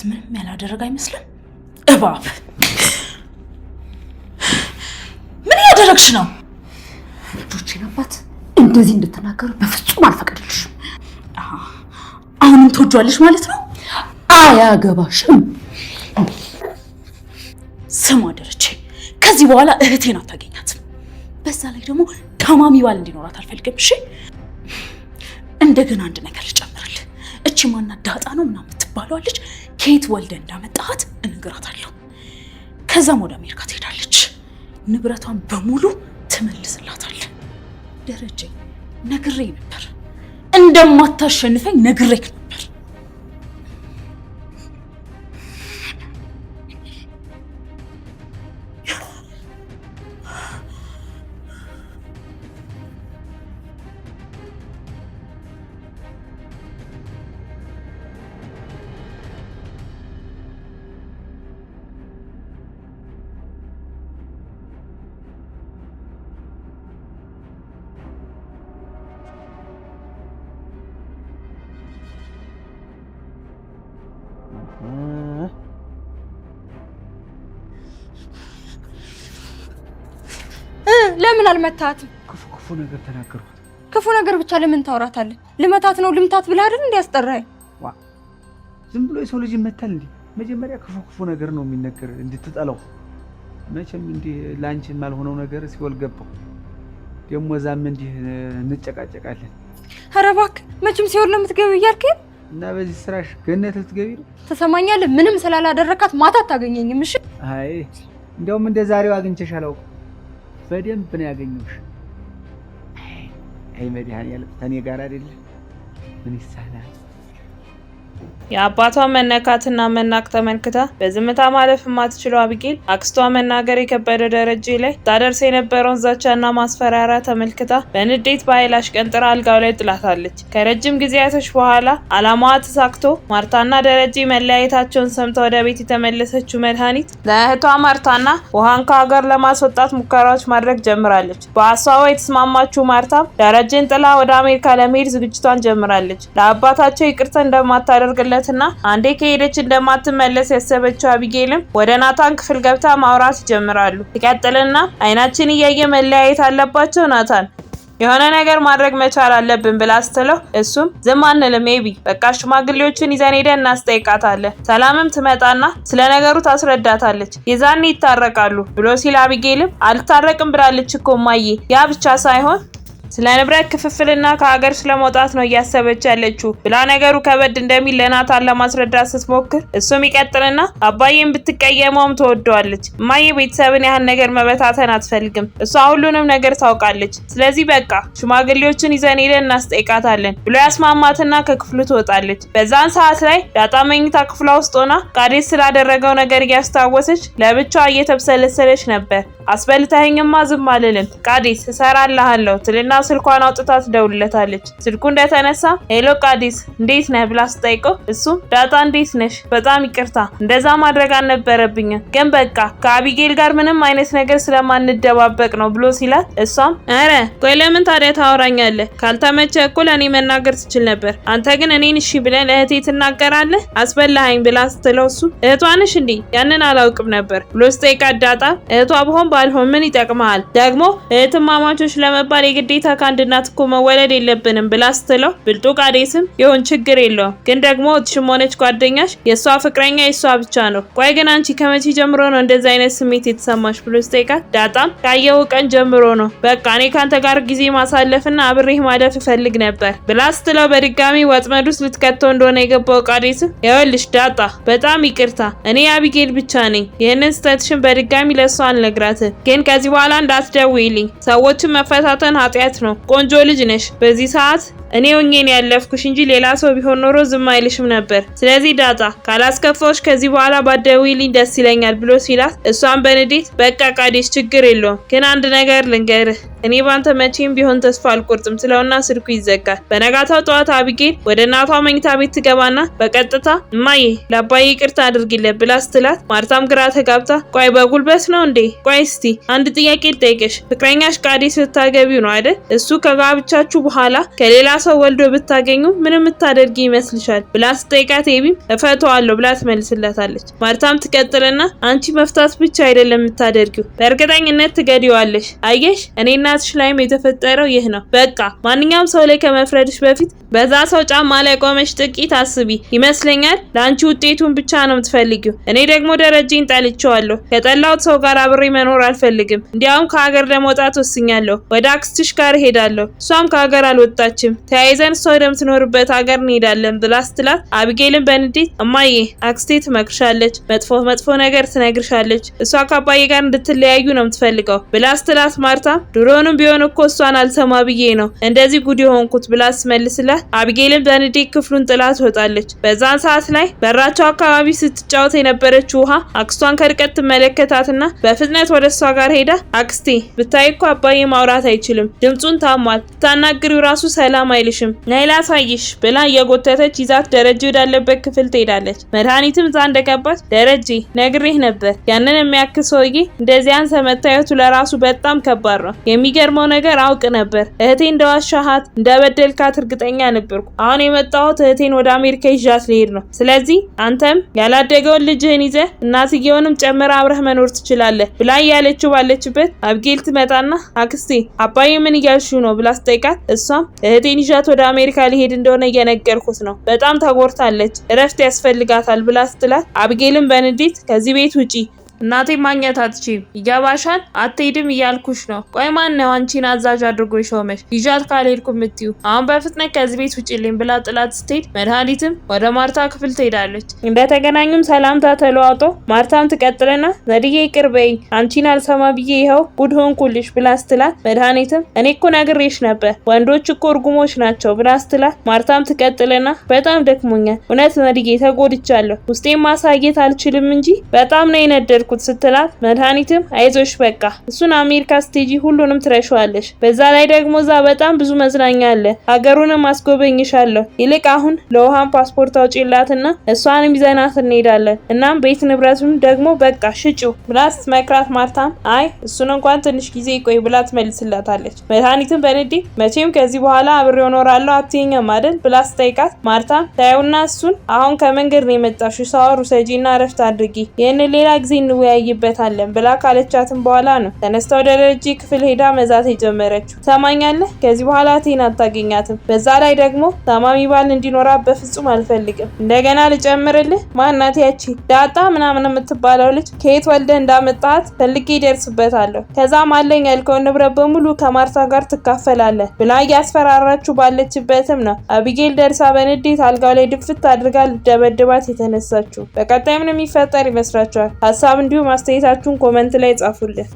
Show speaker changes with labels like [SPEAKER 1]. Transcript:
[SPEAKER 1] ምንም ያላደረገ አይመስልም። እባብ ምን ያደረግሽ ነው?
[SPEAKER 2] ልጆቼን አባት እንደዚህ እንድትናገሩ በፍጹም አልፈቅድልሽም።
[SPEAKER 1] አሁንም ትወጂዋለሽ ማለት ነው?
[SPEAKER 2] አያገባሽም።
[SPEAKER 1] ስማ ደረጀ፣ ከዚህ በኋላ እህቴን አታገኛትም። በዛ ላይ ደግሞ ታማሚ ባል እንዲኖራት አልፈልግም። እሺ እንደገና አንድ ነገር ልጨምርልህ። እቺ ማናት ዳጣ ነው ምናምን የምትባለው ልጅ ከየት ወልደ እንዳመጣት እነግራታለሁ። ከዛም ወደ አሜሪካ ትሄዳለች። ንብረቷን በሙሉ ትመልስላታለህ። ደረጀ ነግሬ ነበር፣ እንደማታሸንፈኝ ነግሬክ ነበር።
[SPEAKER 3] ለምን አልመታትም?
[SPEAKER 4] ክፉ ነገር ተናገርኩት።
[SPEAKER 3] ክፉ ነገር ብቻ ለምን ታወራታለህ? ልመታት ነው ልምታት ብለህ አይደል እንዲያስጠራኝ?
[SPEAKER 4] ዝም ብሎ የሰው ልጅ ይመታል እንዴ? መጀመሪያ ክፉ ነገር ነው የሚነገር እንድትጠላው። መቼም እንዴ ላንቺ የማልሆነው ነገር ሲወል ገባው። ደሞ ዛም እንዴ እንጨቃጨቃለን።
[SPEAKER 3] ኧረ እባክህ መቼም ሲወል ለምትገቢ እያልከኝ
[SPEAKER 4] እና በዚህ ስራሽ ገነት ልትገቢ ነው?
[SPEAKER 3] ተሰማኛለህ? ምንም ስላላደረካት ማታ አታገኘኝም። እሺ
[SPEAKER 4] አይ እንደውም እንደ ዛሬው አግኝቼሽ አላውቅም። በደንብ ነው ያገኘሁሽ። አይ መድኃኒዓለም ከኔ ጋር አይደል? ምን ይሳናል?
[SPEAKER 5] የአባቷ መነካትና መናቅ ተመልክታ በዝምታ ማለፍ የማትችለው አቢጌል አክስቷ መናገር የከበደ ደረጀ ላይ ታደርስ የነበረውን ዛቻና ማስፈራሪያ ተመልክታ በንዴት በኃይል አሽቀንጥራ አልጋው ላይ ጥላታለች። ከረጅም ጊዜያቶች በኋላ አላማዋ ተሳክቶ ማርታና ደረጀ መለያየታቸውን ሰምታ ወደ ቤት የተመለሰችው መድኃኒት ለእህቷ ማርታና ውሃን ከሀገር ለማስወጣት ሙከራዎች ማድረግ ጀምራለች። በሀሳቧ የተስማማችው ማርታም ደረጀን ጥላ ወደ አሜሪካ ለመሄድ ዝግጅቷን ጀምራለች። ለአባታቸው ይቅርታ እንደማታደርግለት እና አንዴ ከሄደች እንደማትመለስ ያሰበችው አቢጌልም ወደ ናታን ክፍል ገብታ ማውራት ይጀምራሉ። ይቀጥልና አይናችን እያየ መለያየት አለባቸው ናታን የሆነ ነገር ማድረግ መቻል አለብን ብላ ስትለው እሱም ዝም አንልም ኤቢ በቃ ሽማግሌዎችን ይዘን ሄደን እናስጠይቃታለን። ሰላምም ትመጣና ስለ ነገሩ ታስረዳታለች። የዛኔ ይታረቃሉ ብሎ ሲል አቢጌልም አልታረቅም ብላለች እኮ ማዬ ያ ብቻ ሳይሆን ስለ ንብረት ክፍፍልና ከሀገር ስለመውጣት ነው እያሰበች ያለችው ብላ ነገሩ ከበድ እንደሚል ለናታን ለማስረዳት ስትሞክር እሱም ይቀጥልና አባዬን ብትቀየመውም ተወደዋለች። እማዬ ቤተሰብን ያህል ነገር መበታተን አትፈልግም። እሷ ሁሉንም ነገር ታውቃለች። ስለዚህ በቃ ሽማግሌዎችን ይዘን ሄደን እናስጠይቃታለን ብሎ ያስማማትና ከክፍሉ ትወጣለች። በዛን ሰዓት ላይ ዳጣ መኝታ ክፍሏ ውስጥ ሆና ቃዴስ ስላደረገው ነገር እያስታወሰች ለብቻዋ እየተብሰለሰለች ነበር። አስበልተኸኝማ ዝም አልልም ቃዴስ እሰራልሃለሁ ትልና ስልኳን አውጥታ ትደውልለታለች። ስልኩ እንደተነሳ ሄሎ ቃዲስ እንዴት ነህ ብላ ስጠይቀው እሱም ዳጣ እንዴት ነሽ? በጣም ይቅርታ እንደዛ ማድረግ አልነበረብኝም፣ ግን በቃ ከአቢጌል ጋር ምንም አይነት ነገር ስለማንደባበቅ ነው ብሎ ሲላት እሷም አረ ቆይ ለምን ታዲያ ታወራኛለህ? ካልተመቸ እኮ ለእኔ መናገር ትችል ነበር። አንተ ግን እኔን እሺ ብለን ለእህቴ ትናገራለህ? አስበላኸኝ ብላ ስትለው እሱ እህቷ ነሽ እንዴ? ያንን አላውቅም ነበር ብሎ ስጠይቃት ዳጣ እህቷ ብሆን ባልሆን ምን ይጠቅመሃል? ደግሞ እህትማማቾች ለመባል የግዴታ ከአንድ እናት እኮ መወለድ የለብንም ብላ ስትለው ብልጡ ቃዴስም ይሁን ችግር የለውም፣ ግን ደግሞ እህትሽም ሆነች ጓደኛሽ የእሷ ፍቅረኛ የእሷ ብቻ ነው። ቆይ ግን አንቺ ከመቼ ጀምሮ ነው እንደዚህ አይነት ስሜት የተሰማሽ ብሎ ስጠይቃት ዳጣም ካየው ቀን ጀምሮ ነው። በቃ እኔ ካንተ ጋር ጊዜ ማሳለፍና አብሬህ ማደፍ እፈልግ ነበር ብላ ስትለው በድጋሚ ወጥመድ ውስጥ ልትከተው እንደሆነ የገባው ቃዴስም ይኸውልሽ ዳጣ በጣም ይቅርታ እኔ አቢጌል ብቻ ነኝ። ይህንን ስህተትሽን በድጋሚ ለእሷ አልነግራትም፣ ግን ከዚህ በኋላ እንዳትደውይልኝ። ሰዎችን መፈታተን ኃጢአት ነው። ቆንጆ ልጅ ነሽ። በዚህ ሰዓት እኔ ሆኜን ያለፍኩሽ እንጂ ሌላ ሰው ቢሆን ኖሮ ዝም አይልሽም ነበር። ስለዚህ ዳጣ ካላስከፋዎች ከዚህ በኋላ ባትደውይልኝ ደስ ይለኛል ብሎ ሲላት እሷን በንዴት በቃ ቃዴስ ችግር የለውም፣ ግን አንድ ነገር ልንገርህ እኔ ባንተ መቼም ቢሆን ተስፋ አልቆርጥም ስለውና ስልኩ ይዘጋል። በነጋታው ጠዋት አቢጌል ወደ እናቷ መኝታ ቤት ትገባና በቀጥታ እማዬ ለአባዬ ይቅርታ አድርጊለት ብላ ስትላት ማርታም ግራ ተጋብታ ቆይ በጉልበት ነው እንዴ? ቆይ እስቲ አንድ ጥያቄ ልጠይቅሽ፣ ፍቅረኛሽ ቃዴስ ልታገቢው ነው አይደል? እሱ ከጋብቻችሁ በኋላ ከሌላ ሰው ወልዶ ብታገኙ ምን የምታደርጊ ይመስልሻል ብላ ስትጠይቃት ኤቢም እፈታዋለሁ ብላ ትመልስላታለች። ማርታም ትቀጥልና አንቺ መፍታት ብቻ አይደለም የምታደርጊው በእርግጠኝነት ትገዲዋለሽ። አየሽ እኔ እናትሽ ላይም የተፈጠረው ይህ ነው። በቃ ማንኛውም ሰው ላይ ከመፍረድሽ በፊት በዛ ሰው ጫማ ላይ ቆመሽ ጥቂት አስቢ። ይመስለኛል ለአንቺ ውጤቱን ብቻ ነው የምትፈልጊው። እኔ ደግሞ ደረጀን ጠልቼዋለሁ። ከጠላሁት ሰው ጋር አብሬ መኖር አልፈልግም። እንዲያውም ከሀገር ለመውጣት ወስኛለሁ። ወደ አክስትሽ ጋር ሄዳለሁ። እሷም ከሀገር አልወጣችም። ተያይዘን እሷ ወደምትኖርበት ሀገር እንሄዳለን ብላ ስትላት አቢጌልን በንዴት እማዬ አክስቴ ትመክርሻለች፣ መጥፎ ነገር ትነግርሻለች። እሷ ከአባዬ ጋር እንድትለያዩ ነው የምትፈልገው ብላ ስትላት ማርታ ድሮውንም ቢሆን እኮ እሷን አልሰማ ብዬ ነው እንደዚህ ጉድ የሆንኩት ብላ ትመልስላት አቢጌልን በንዴት ክፍሉን ጥላ ትወጣለች። በዛን ሰዓት ላይ በራቸው አካባቢ ስትጫወት የነበረችው ውሃ አክስቷን ከርቀት ትመለከታትና በፍጥነት ወደ እሷ ጋር ሄዳ አክስቴ ብታይ እኮ አባዬ ማውራት አይችልም፣ ድምጹን ታሟል፣ ታናግሪው ራሱ ሰላም አይልሽም፣ ነይ ላሳይሽ ብላ እየጎተተች ይዛት ደረጀ ወዳለበት ክፍል ትሄዳለች። መድኃኒትም እዛ እንደገባች ደረጀ ነግሬህ ነበር፣ ያንን የሚያክል ሰውዬ እንደዚህ አንሰ መታየቱ ለራሱ በጣም ከባድ ነው። የሚገርመው ነገር አውቅ ነበር እህቴ እንደዋሻሃት እንደበደልካት እርግጠኛ ነበርኩ። አሁን የመጣሁት እህቴን ወደ አሜሪካ ይዣት ልሄድ ነው። ስለዚህ አንተም ያላደገውን ልጅህን ይዘህ እናትየውንም ጨምረ አብረህ መኖር ትችላለህ ብላ ያለችው ባለችበት አቢጌል ትመጣና አክስቴ አባዬ ምን እያልሽው ነው ብላ ስጠይቃት እሷም እህቴን ይዣት ወደ አሜሪካ ሊሄድ እንደሆነ እየነገርኩት ነው፣ በጣም ተጎድታለች፣ እረፍት ያስፈልጋታል ብላ ስትላት አቢጌልን በንዴት ከዚህ ቤት ውጪ፣ እናቴ ማግኘት አትችይም፣ ይገባሻል? አትሄድም እያልኩሽ ነው። ቆይ ማን ነው አንቺን አዛዥ አድርጎ ይሾመሽ? ይዣት ካልሄድኩ የምትይው? አሁን በፍጥነት ከዚህ ቤት ውጪልኝ ብላ ጥላት ስትሄድ መድኃኒትም ወደ ማርታ ክፍል ትሄዳለች። እንደተገናኙም ሰላምታ ተለዋውጦ ማርታም ትቀጥልና ዘድዬ ይቅር በይኝ፣ አንቺን አልሰማ ብዬ ይኸው ጉድ ሆንኩልሽ ብላ ስትላት መድኃኒትም እኔ እኮ ነግሬሽ ነበር ወንዶች እኮ እርጉሞች ናቸው ብላ ስትላት ማርታም ትቀጥልና በጣም ደክሞኛል፣ እውነት መድዬ ተጎድቻለሁ፣ ውስጤን ማሳየት አልችልም እንጂ በጣም ነው የነደድኩት ስትላት መድኃኒትም አይዞሽ በቃ እሱን አሜሪካ ስቴጂ ሁሉንም ትረሻዋለሽ፣ በዛ ላይ ደግሞ እዛ በጣም ብዙ መዝናኛ አለ፣ ሀገሩንም አስጎበኝሻለሁ፣ ይልቅ አሁን ለውሃን ፓስፖርት አውጪላትና እሷንም ይዘናት እንሄዳለን፣ እናም ቤት ንብረቱን ደግሞ በቃ ሽጪው ብላ ስትመክራት ማርታም አይ እሱን እንኳን ትንሽ ጊዜ ይቆይ ብላ ትመልስላታለች። መድኃኒትም በንዴት መቼም ከዚህ በኋላ አብሬው እኖራለሁ አትይኝም አይደል ብላ ስትጠይቃት ማርታም ታዩና እሱን አሁን ከመንገድ ነው የመጣሽው፣ ሻወር ውሰጂና እረፍት አድርጊ፣ ይህን ሌላ ጊዜ እንወያይበታለን ብላ ካለቻትም በኋላ ነው ተነስታ ወደ ደረጀ ክፍል ሄዳ መዛት የጀመረችው። ሰማኛለህ ከዚህ በኋላ እህቴን አታገኛትም፣ በዛ ላይ ደግሞ ታማሚ ባል እንዲኖራት በፍጹም አልፈልግም። እንደገና ልጨምርልህ ማናት ያቺ ዳጣ ምናምን የምትባለው ልጅ ከየት ወልደህ እንዳመጣት ፈልጌ ይደርስበታለሁ፣ ከዛም አለኝ ያልከውን ንብረት በሙሉ ከማርታ ጋር ትካፈላለህ ብላ እያስፈራራችሁ ባለችበትም ነው አቢጌል ደርሳ በንዴት አልጋው ላይ ድፍት አድርጋ ልደበድባት የተነሳችው። በቀጣይ ምን የሚፈጠር ይመስላችኋል? ሀሳብ እንዲሁም አስተያየታችሁን ኮሜንት ላይ ጻፉልን።